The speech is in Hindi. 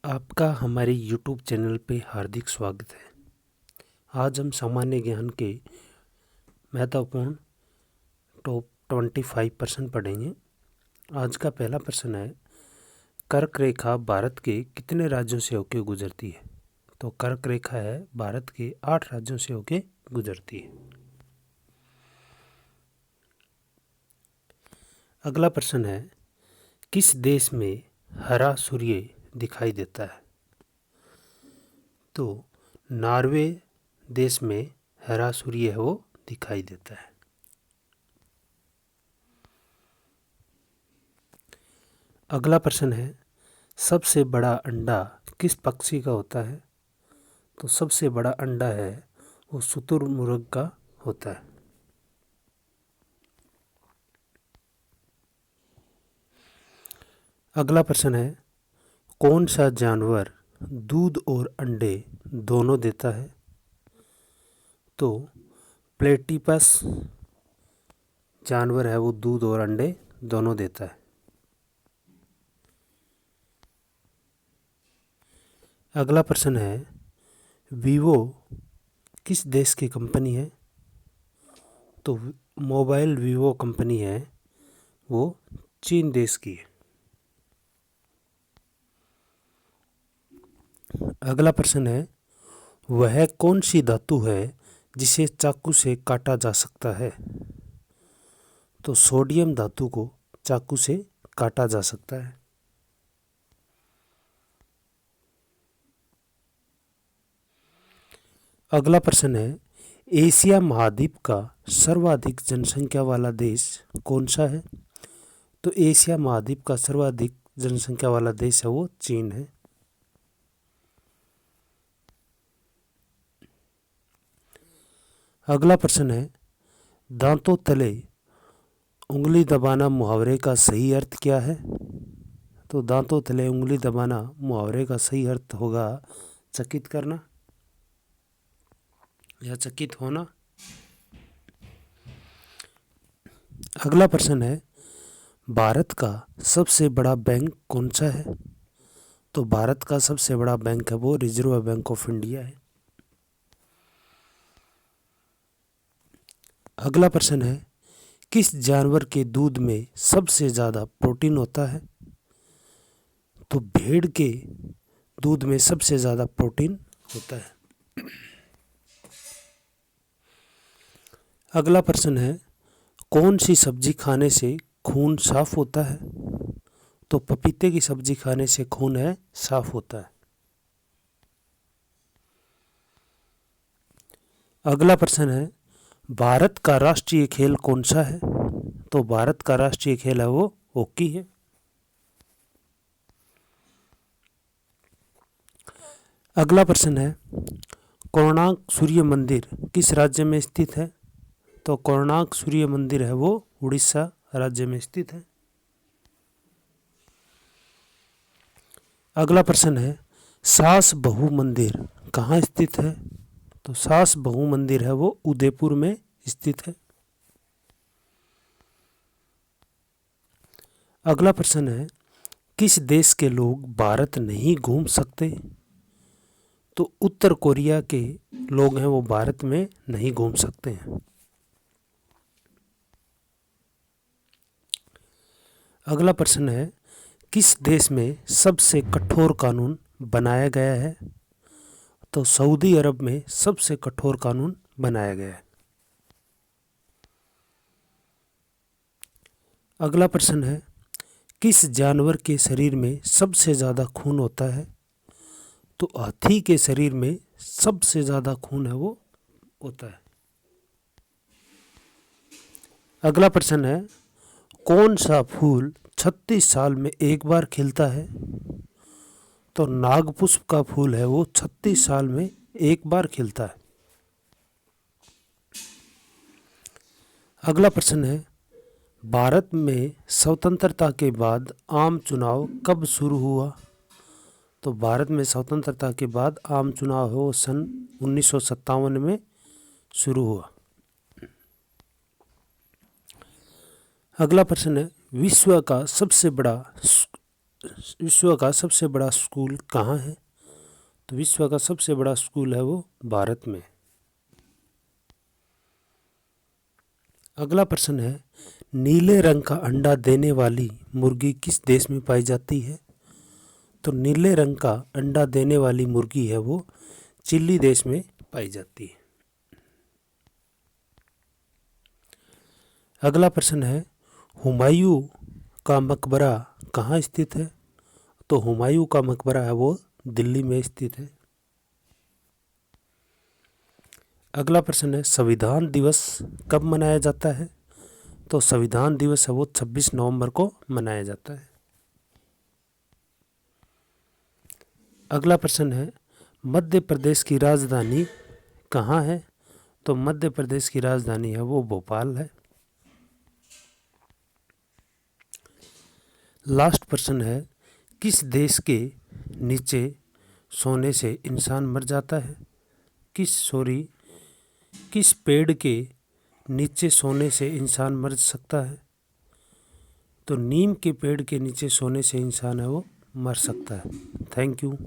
आपका हमारे YouTube चैनल पे हार्दिक स्वागत है। आज हम सामान्य ज्ञान के महत्वपूर्ण टॉप 25% पढ़ेंगे। आज का पहला प्रश्न है, कर्क रेखा भारत के कितने राज्यों से होकर गुजरती है? तो कर्क रेखा है भारत के 8 राज्यों से होकर गुजरती है। अगला प्रश्न है, किस देश में हरा सूर्य दिखाई देता है? तो नॉर्वे देश में हरा सूर्य है वो दिखाई देता है। अगला प्रश्न है, सबसे बड़ा अंडा किस पक्षी का होता है? तो सबसे बड़ा अंडा है वो शुतुरमुर्ग का होता है। अगला प्रश्न है, कौन सा जानवर दूध और अंडे दोनों देता है? तो प्लेटिपस जानवर है वो दूध और अंडे दोनों देता है। अगला प्रश्न है, वीवो किस देश की कंपनी है? तो मोबाइल वीवो कंपनी है वो चीन देश की है। अगला प्रश्न है, वह कौन सी धातु है जिसे चाकू से काटा जा सकता है? तो सोडियम धातु को चाकू से काटा जा सकता है। अगला प्रश्न है, एशिया महाद्वीप का सर्वाधिक जनसंख्या वाला देश कौन सा है? तो एशिया महाद्वीप का सर्वाधिक जनसंख्या वाला देश है वो चीन है। अगला प्रश्न है, दांतों तले उंगली दबाना मुहावरे का सही अर्थ क्या है? तो दांतों तले उंगली दबाना मुहावरे का सही अर्थ होगा चकित करना या चकित होना। अगला प्रश्न है, भारत का सबसे बड़ा बैंक कौन सा है? तो भारत का सबसे बड़ा बैंक है वो रिजर्व बैंक ऑफ इंडिया है। अगला प्रश्न है, किस जानवर के दूध में सबसे ज़्यादा प्रोटीन होता है? तो भेड़ के दूध में सबसे ज़्यादा प्रोटीन होता है। अगला प्रश्न है, कौन सी सब्जी खाने से खून साफ होता है? तो पपीते की सब्जी खाने से खून है साफ होता है। अगला प्रश्न है, भारत का राष्ट्रीय खेल कौन सा है? तो भारत का राष्ट्रीय खेल है वो हॉकी है। अगला प्रश्न है, कोणार्क सूर्य मंदिर किस राज्य में स्थित है? तो कोणार्क सूर्य मंदिर है वो उड़ीसा राज्य में स्थित है। अगला प्रश्न है, सास बहू मंदिर कहाँ स्थित है? तो सास बहू मंदिर है वो उदयपुर में स्थित है। अगला प्रश्न है, किस देश के लोग भारत नहीं घूम सकते? तो उत्तर कोरिया के लोग हैं वो भारत में नहीं घूम सकते हैं। अगला प्रश्न है, किस देश में सबसे कठोर कानून बनाया गया है? तो सऊदी अरब में सबसे कठोर कानून बनाया गया है। अगला प्रश्न है, किस जानवर के शरीर में सबसे ज़्यादा खून होता है? तो हाथी के शरीर में सबसे ज़्यादा खून है वो होता है। अगला प्रश्न है, कौन सा फूल 36 साल में एक बार खिलता है? तो नागपुष्प का फूल है वो 36 साल में एक बार खिलता है। अगला प्रश्न है, भारत में स्वतंत्रता के बाद आम चुनाव कब शुरू हुआ? तो भारत में स्वतंत्रता के बाद आम चुनाव हो सन 1957 में शुरू हुआ। अगला प्रश्न है, विश्व का सबसे बड़ा विश्व का सबसे बड़ा स्कूल कहाँ है? तो विश्व का सबसे बड़ा स्कूल है वो भारत में। अगला प्रश्न है, नीले रंग का अंडा देने वाली मुर्गी किस देश में पाई जाती है? तो नीले रंग का अंडा देने वाली मुर्गी है वो चिली देश में पाई जाती है। अगला प्रश्न है, हुमायूं का मकबरा कहाँ स्थित है? तो हुमायूं का मकबरा है वो दिल्ली में स्थित है। अगला प्रश्न है, संविधान दिवस कब मनाया जाता है? तो संविधान दिवस है वो 26 नवंबर को मनाया जाता है। अगला प्रश्न है, मध्य प्रदेश की राजधानी कहाँ है? तो मध्य प्रदेश की राजधानी है वो भोपाल है। लास्ट प्रश्न है, किस देश के नीचे सोने से इंसान मर जाता है? किस पेड़ के नीचे सोने से इंसान मर सकता है? तो नीम के पेड़ के नीचे सोने से इंसान है वो मर सकता है। Thank you.